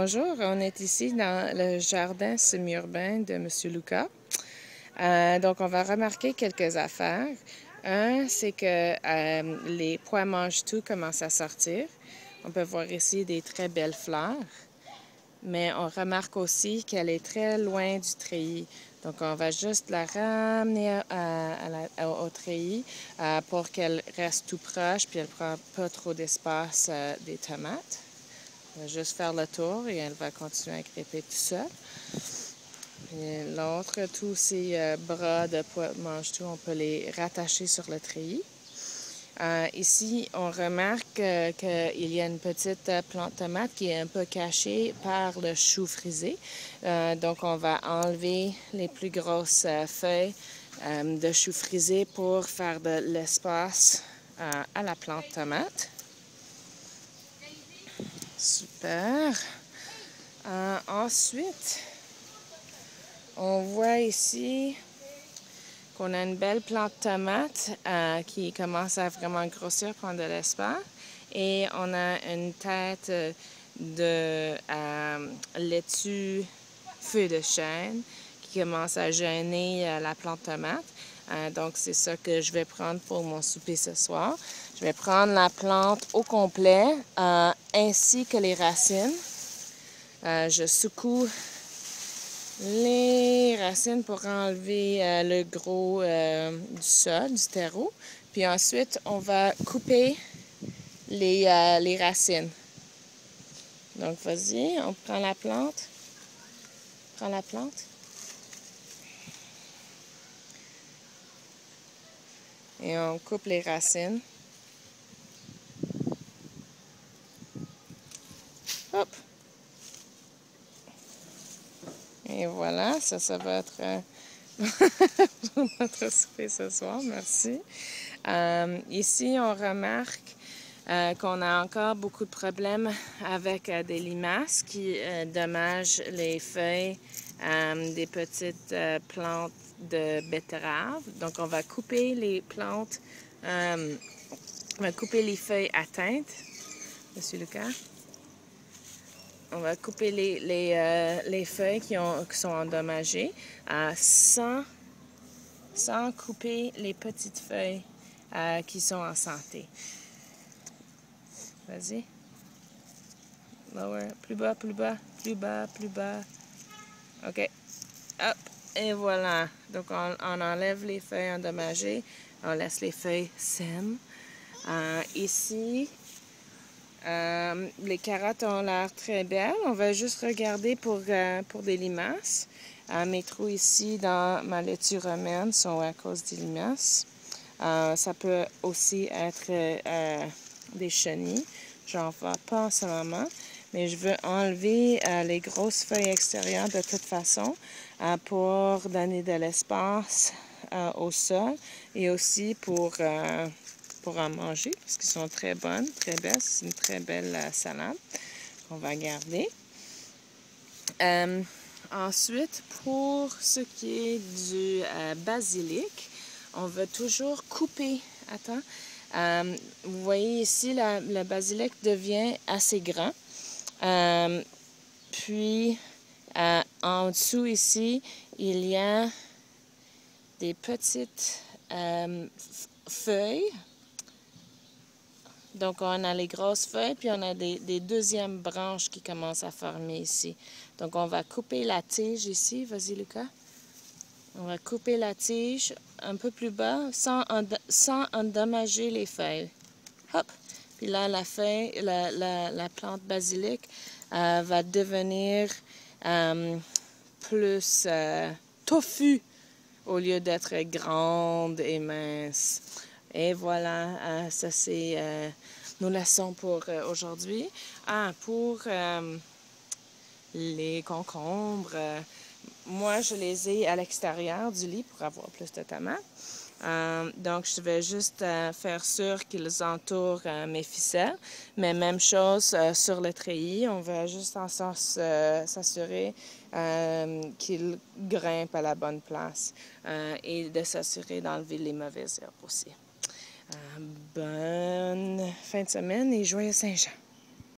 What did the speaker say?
Bonjour, on est ici dans le jardin semi-urbain de M. Lucas. Donc, on va remarquer quelques affaires. Un, c'est que les pois mange-tout commencent à sortir. On peut voir ici des très belles fleurs, mais on remarque aussi qu'elle est très loin du treillis. Donc, on va juste la ramener au treillis pour qu'elle reste tout proche, puis elle ne prend pas trop d'espace des tomates. On va juste faire le tour et elle va continuer à gripper tout seul. L'autre, tous ces bras de pois mange-tout, on peut les rattacher sur le treillis. Ici, on remarque qu'il y a une petite plante tomate qui est un peu cachée par le chou frisé. Donc, on va enlever les plus grosses feuilles de chou frisé pour faire de l'espace à la plante tomate. Super. Ensuite, on voit ici qu'on a une belle plante tomate qui commence à vraiment grossir, prendre de l'espace. Et on a une tête de laitue feuille de chêne qui commence à gêner la plante tomate. Donc, c'est ça que je vais prendre pour mon souper ce soir. Je vais prendre la plante au complet ainsi que les racines. Je secoue les racines pour enlever le gros du sol, du terreau. Puis ensuite, on va couper les racines. Donc, vas-y, on prend la plante. Prends la plante. Et on coupe les racines. Hop! Et voilà, ça va être notre souper ce soir. Merci. Ici, on remarque qu'on a encore beaucoup de problèmes avec des limaces qui dommagent les feuilles des petites plantes de betterave. Donc, on va couper les plantes, on va couper les feuilles atteintes. Monsieur Lucas? On va couper les feuilles qui sont endommagées sans couper les petites feuilles qui sont en santé. Vas-y. Lower. Plus bas, plus bas, plus bas, plus bas. OK. Hop. Et voilà. Donc, on enlève les feuilles endommagées. On laisse les feuilles saines. Ici, les carottes ont l'air très belles. On va juste regarder pour des limaces. Mes trous ici dans ma laitue romaine sont à cause des limaces. Ça peut aussi être des chenilles. J'en vois pas en ce moment, mais je veux enlever les grosses feuilles extérieures de toute façon pour donner de l'espace au sol et aussi pour en manger parce qu'ils sont très bonnes, très belles. C'est une très belle salade qu'on va garder. Ensuite, pour ce qui est du basilic, on va toujours couper. Attends. Vous voyez ici, le basilic devient assez grand. Puis, en dessous ici, il y a des petites feuilles. Donc, on a les grosses feuilles, puis on a des deuxièmes branches qui commencent à former ici. Donc, on va couper la tige ici. Vas-y, Lucas. On va couper la tige un peu plus bas sans endommager les feuilles. Hop! Puis là, la plante basilic va devenir plus touffu au lieu d'être grande et mince. Et voilà, ça c'est nos leçons pour aujourd'hui. Pour les concombres, moi je les ai à l'extérieur du lit pour avoir plus de tomates. Donc je vais juste faire sûr qu'ils entourent mes ficelles. Mais même chose sur le treillis, on va juste s'assurer qu'ils grimpent à la bonne place et de s'assurer d'enlever les mauvaises herbes aussi. Bonne fin de semaine et joyeux Saint-Jean!